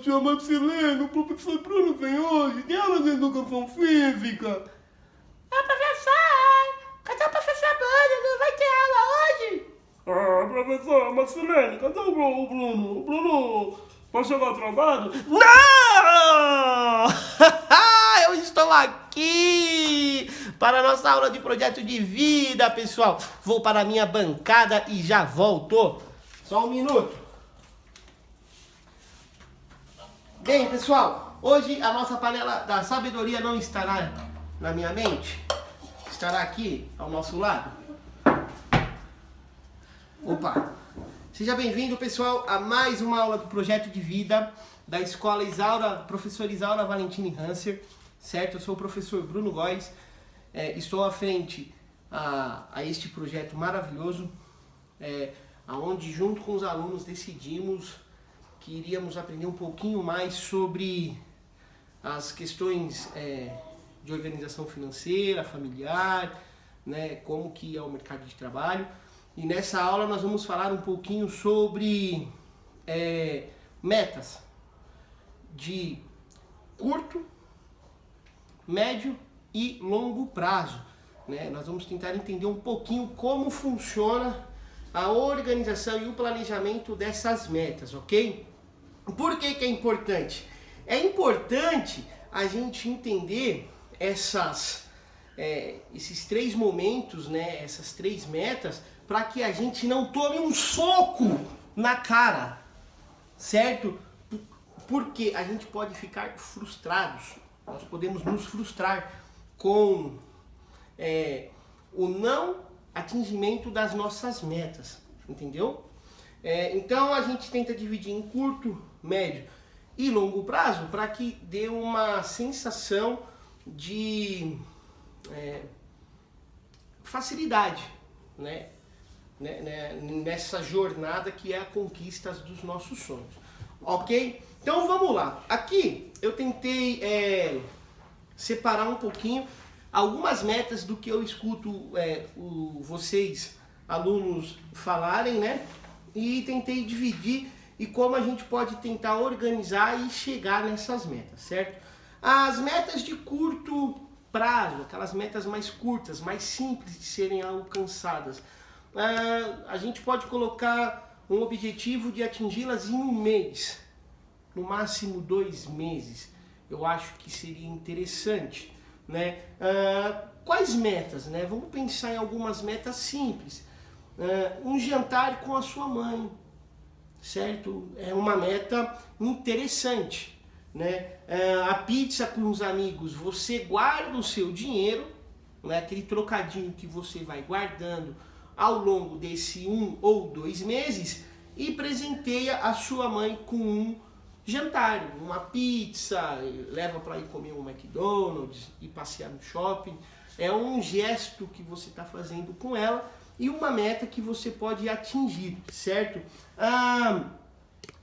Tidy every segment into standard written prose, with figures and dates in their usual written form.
tia Marcelene, o professor Bruno vem hoje, tem aula de educação física. Professor, cadê o professor Bruno? Não vai ter aula hoje? Professor Marcelene, cadê o Bruno? O Bruno vai chegar atrasado? Não! Eu estou aqui para a nossa aula de projeto de vida, pessoal. Vou para a minha bancada e já volto. Só um minuto. Bem, pessoal, hoje a nossa panela da sabedoria não estará na minha mente. Estará aqui ao nosso lado. Opa! Seja bem-vindo, pessoal, a mais uma aula do projeto de vida da Escola Isaura, professor Isaura Valentini Hanser, certo? Eu sou o professor Bruno Góes, estou à frente a este projeto maravilhoso, onde junto com os alunos decidimos que iríamos aprender um pouquinho mais sobre as questões de organização financeira, familiar, né, como que é o mercado de trabalho. E nessa aula nós vamos falar um pouquinho sobre metas de curto, médio e longo prazo, né? Nós vamos tentar entender um pouquinho como funciona a organização e o planejamento dessas metas, ok? Por que é importante? É importante a gente entender esses três momentos, né? Essas três metas, para que a gente não tome um soco na cara, certo? Porque a gente pode ficar frustrados, nós podemos nos frustrar com o não atingimento das nossas metas, entendeu? Então a gente tenta dividir em curto, médio e longo prazo para que dê uma sensação de facilidade, né? Nessa jornada que é a conquista dos nossos sonhos, ok? Então vamos lá. Aqui eu tentei separar um pouquinho algumas metas do que eu escuto vocês, alunos, falarem, né? E tentei dividir e como a gente pode tentar organizar e chegar nessas metas, certo? As metas de curto prazo, aquelas metas mais curtas, mais simples de serem alcançadas, a gente pode colocar um objetivo de atingi-las em um mês, no máximo 2 meses. Eu acho que seria interessante, né? Quais metas, né? Vamos pensar em algumas metas simples. Um jantar com a sua mãe, certo? É uma meta interessante, né? A pizza com os amigos, você guarda o seu dinheiro, né? Aquele trocadinho que você vai guardando ao longo desse 1 ou 2 meses e presenteia a sua mãe com um jantar, uma pizza, leva para ir comer um McDonald's e passear no shopping. É um gesto que você está fazendo com ela e uma meta que você pode atingir, certo?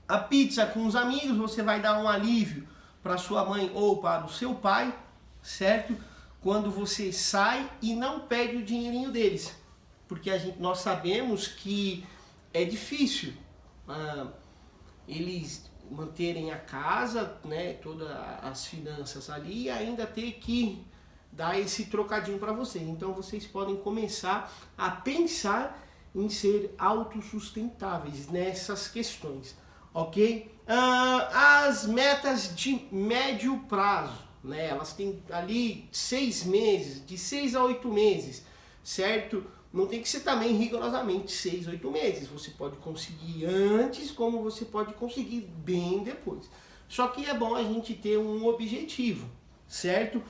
A pizza com os amigos, você vai dar um alívio para sua mãe ou para o seu pai, certo? Quando você sai e não pede o dinheirinho deles, porque nós sabemos que é difícil eles manterem a casa, né, todas as finanças ali e ainda ter que dar esse trocadinho para vocês. Então vocês podem começar a pensar em ser autossustentáveis nessas questões, ok? As metas de médio prazo, né, elas têm ali 6 meses, de 6 a 8 meses, certo? Não tem que ser também rigorosamente 6, 8 meses. Você pode conseguir antes, como você pode conseguir bem depois. Só que é bom a gente ter um objetivo, certo?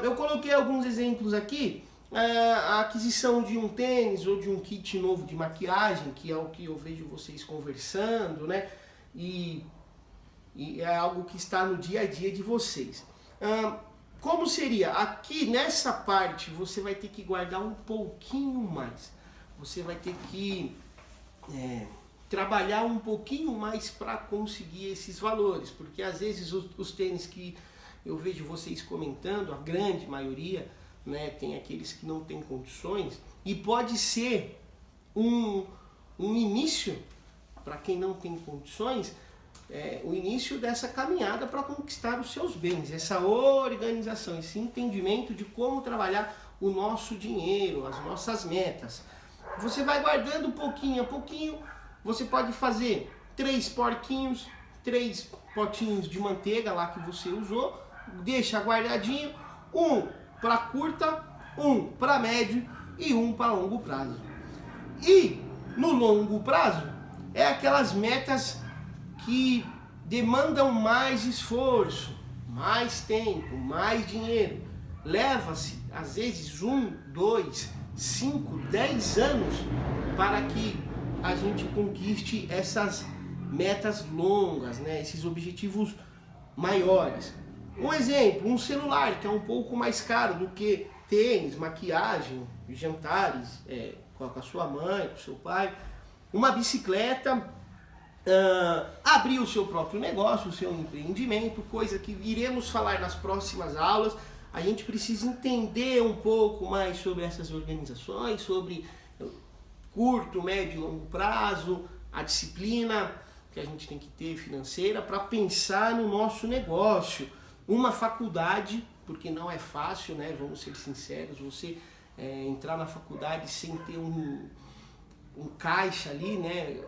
Eu coloquei alguns exemplos aqui. A aquisição de um tênis ou de um kit novo de maquiagem, que é o que eu vejo vocês conversando, né? E é algo que está no dia a dia de vocês. Como seria? Aqui nessa parte você vai ter que guardar um pouquinho mais. Você vai ter que trabalhar um pouquinho mais para conseguir esses valores. Porque às vezes os tênis que eu vejo vocês comentando, a grande maioria, né, tem aqueles que não têm condições. E pode ser um início para quem não tem condições o início dessa caminhada para conquistar os seus bens, essa organização, esse entendimento de como trabalhar o nosso dinheiro, as nossas metas. Você vai guardando pouquinho a pouquinho, você pode fazer 3 porquinhos, 3 potinhos de manteiga lá que você usou, deixa guardadinho, um para curta, um para médio e um para longo prazo. E no longo prazo é aquelas metas que demandam mais esforço, mais tempo, mais dinheiro. Leva-se às vezes 1, 2, 5, 10 anos para que a gente conquiste essas metas longas, né? Esses objetivos maiores. Um exemplo, um celular que é um pouco mais caro do que tênis, maquiagem, jantares com a sua mãe, com o seu pai. Uma bicicleta, abrir o seu próprio negócio, o seu empreendimento, coisa que iremos falar nas próximas aulas. A gente precisa entender um pouco mais sobre essas organizações, sobre curto, médio e longo prazo, a disciplina que a gente tem que ter financeira para pensar no nosso negócio. Uma faculdade, porque não é fácil, né? Vamos ser sinceros, você entrar na faculdade sem ter um caixa ali, né?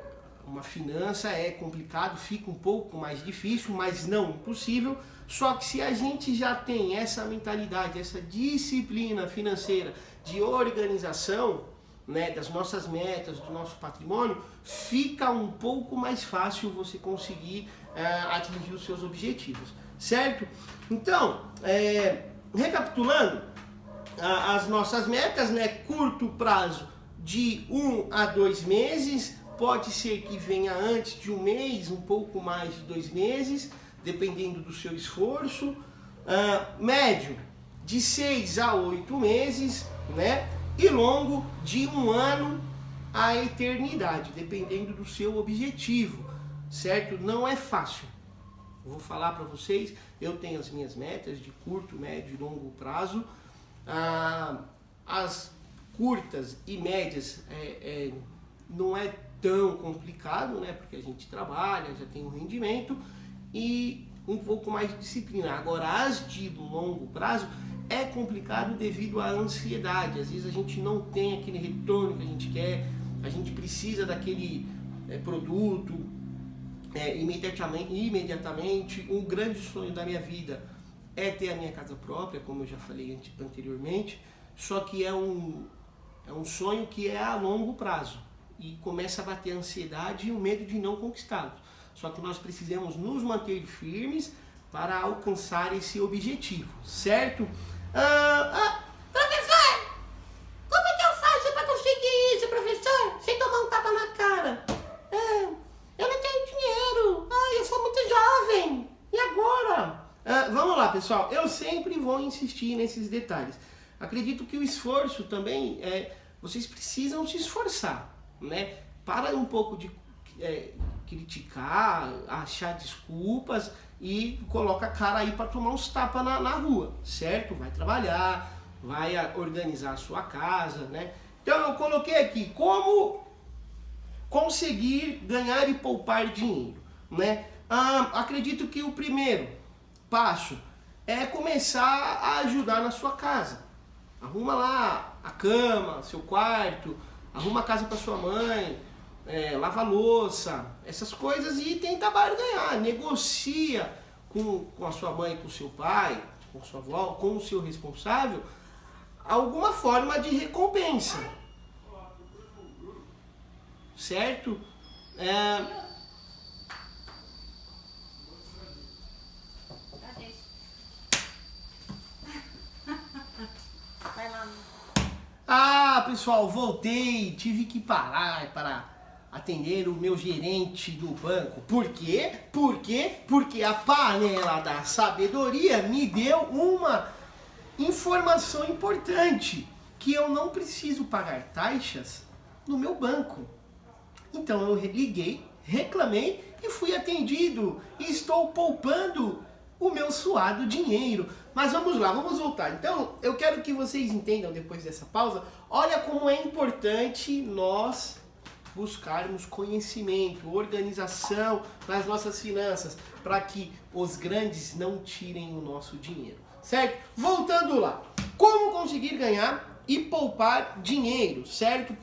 Uma finança é complicado, fica um pouco mais difícil, mas não impossível. Só que se a gente já tem essa mentalidade, essa disciplina financeira de organização, né, das nossas metas, do nosso patrimônio, fica um pouco mais fácil você conseguir atingir os seus objetivos, certo? Então, recapitulando, as nossas metas, né, curto prazo de 1 a 2 meses, pode ser que venha antes de 1 mês, um pouco mais de 2 meses, dependendo do seu esforço. Médio, de 6 a 8 meses, né? E longo, de 1 ano à eternidade, dependendo do seu objetivo, certo? Não é fácil. Vou falar para vocês, eu tenho as minhas metas de curto, médio e longo prazo. As curtas e médias não é tão complicado, né? Porque a gente trabalha, já tem um rendimento e um pouco mais de disciplina. Agora, as de longo prazo é complicado devido à ansiedade. Às vezes a gente não tem aquele retorno que a gente quer, a gente precisa daquele produto imediatamente. Um grande sonho da minha vida é ter a minha casa própria, como eu já falei anteriormente, só que é um sonho que é a longo prazo e começa a bater a ansiedade e o medo de não conquistá-los. Só que nós precisamos nos manter firmes para alcançar esse objetivo, certo? Professor, como é que eu faço para conseguir isso, professor? Sem tomar um tapa na cara. Eu não tenho dinheiro. Eu sou muito jovem. E agora? Vamos lá, pessoal. Eu sempre vou insistir nesses detalhes. Acredito que o esforço também vocês precisam se esforçar, né? Para um pouco de criticar, achar desculpas e coloca a cara aí para tomar uns tapas na rua, certo? Vai trabalhar, vai organizar a sua casa, né? Então eu coloquei aqui como conseguir ganhar e poupar dinheiro, né? Acredito que o primeiro passo é começar a ajudar na sua casa. Arruma lá a cama, seu quarto, arruma a casa para sua mãe, lava a louça, essas coisas e tenta barganhar, negocia com a sua mãe, com o seu pai, com a sua avó, com o seu responsável, alguma forma de recompensa, certo? Vai lá. Pessoal, voltei, tive que parar para atender o meu gerente do banco. Por quê? Porque a panela da sabedoria me deu uma informação importante, que eu não preciso pagar taxas no meu banco. Então eu liguei, reclamei e fui atendido. E estou poupando o meu suado dinheiro. Mas vamos lá, vamos voltar. Então, eu quero que vocês entendam depois dessa pausa, olha como é importante nós buscarmos conhecimento, organização nas nossas finanças, para que os grandes não tirem o nosso dinheiro, certo? Voltando lá, como conseguir ganhar e poupar dinheiro, certo?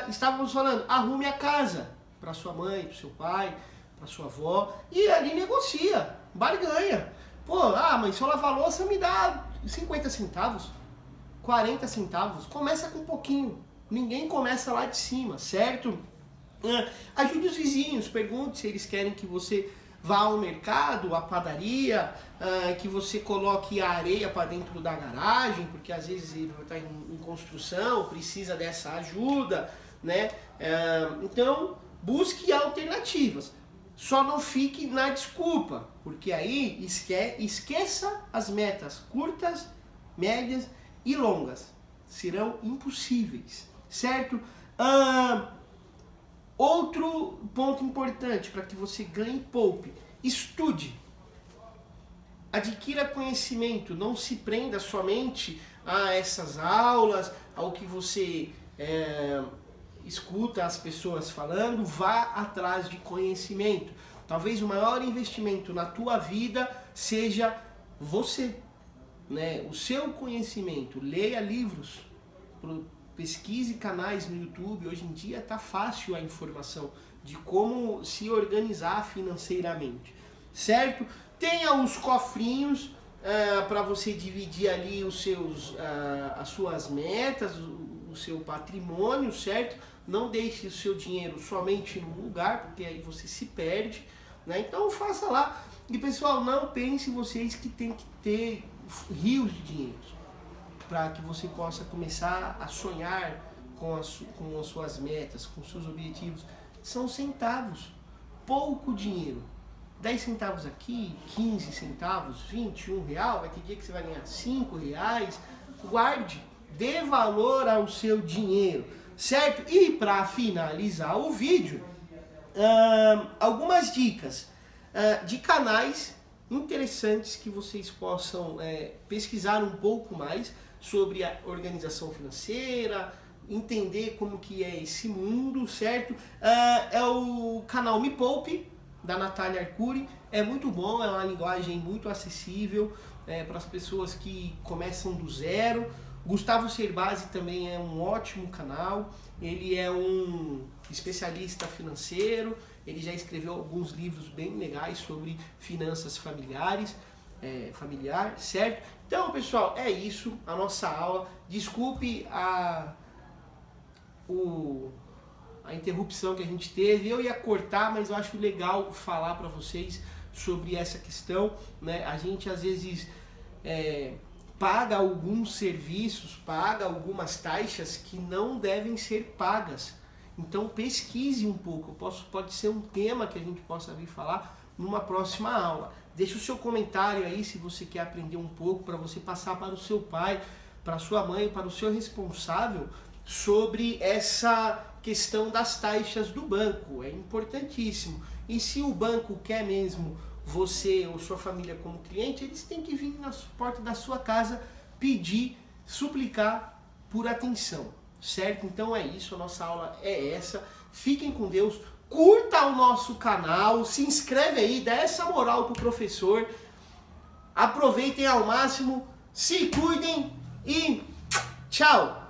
Estávamos falando, arrume a casa para sua mãe, para seu pai, para sua avó, e ali negocia, barganha. Pô, mas se eu lavar a louça me dá 50 centavos, 40 centavos, começa com um pouquinho. Ninguém começa lá de cima, certo? Ajude os vizinhos, pergunte se eles querem que você vá ao mercado, à padaria, que você coloque a areia para dentro da garagem, porque às vezes ele está em construção, precisa dessa ajuda, né? Então, busque alternativas. Só não fique na desculpa, porque aí esqueça as metas curtas, médias e longas. Serão impossíveis, certo? Outro ponto importante para que você ganhe e poupe: estude. Adquira conhecimento, não se prenda somente a essas aulas, ao que você escuta as pessoas falando. Vá atrás de conhecimento. Talvez o maior investimento na tua vida seja você, né? O seu conhecimento. Leia livros, pesquise canais no YouTube. Hoje em dia está fácil a informação de como se organizar financeiramente, certo? Tenha os cofrinhos para você dividir ali as suas metas, o seu patrimônio, certo? Não deixe o seu dinheiro somente num lugar, porque aí você se perde, né? Então faça lá. E pessoal, não pense vocês que tem que ter rios de dinheiro para que você possa começar a sonhar com as suas metas, com os seus objetivos. São centavos, pouco dinheiro. 10 centavos aqui, 15 centavos, 21 real, vai ter dia que você vai ganhar 5 reais. Guarde, dê valor ao seu dinheiro, certo? E para finalizar o vídeo, algumas dicas de canais interessantes que vocês possam pesquisar um pouco mais sobre a organização financeira, entender como que é esse mundo, certo? É o canal Me Poupe, da Natália Arcuri. É muito bom, é uma linguagem muito acessível para as pessoas que começam do zero. Gustavo Cerbasi também é um ótimo canal. Ele é um especialista financeiro. Ele já escreveu alguns livros bem legais sobre finanças familiares, certo? Então, pessoal, é isso, a nossa aula. Desculpe a interrupção que a gente teve. Eu ia cortar, mas eu acho legal falar para vocês sobre essa questão, né? A gente às vezes paga alguns serviços, paga algumas taxas que não devem ser pagas. Então pesquise um pouco, pode ser um tema que a gente possa vir falar numa próxima aula. Deixe o seu comentário aí se você quer aprender um pouco, para você passar para o seu pai, para a sua mãe, para o seu responsável, sobre essa questão das taxas do banco. É importantíssimo. E se o banco quer mesmo você ou sua família como cliente, eles têm que vir na porta da sua casa pedir, suplicar por atenção, certo? Então é isso, a nossa aula é essa. Fiquem com Deus, curta o nosso canal, se inscreve aí, dá essa moral pro professor. Aproveitem ao máximo, se cuidem e tchau!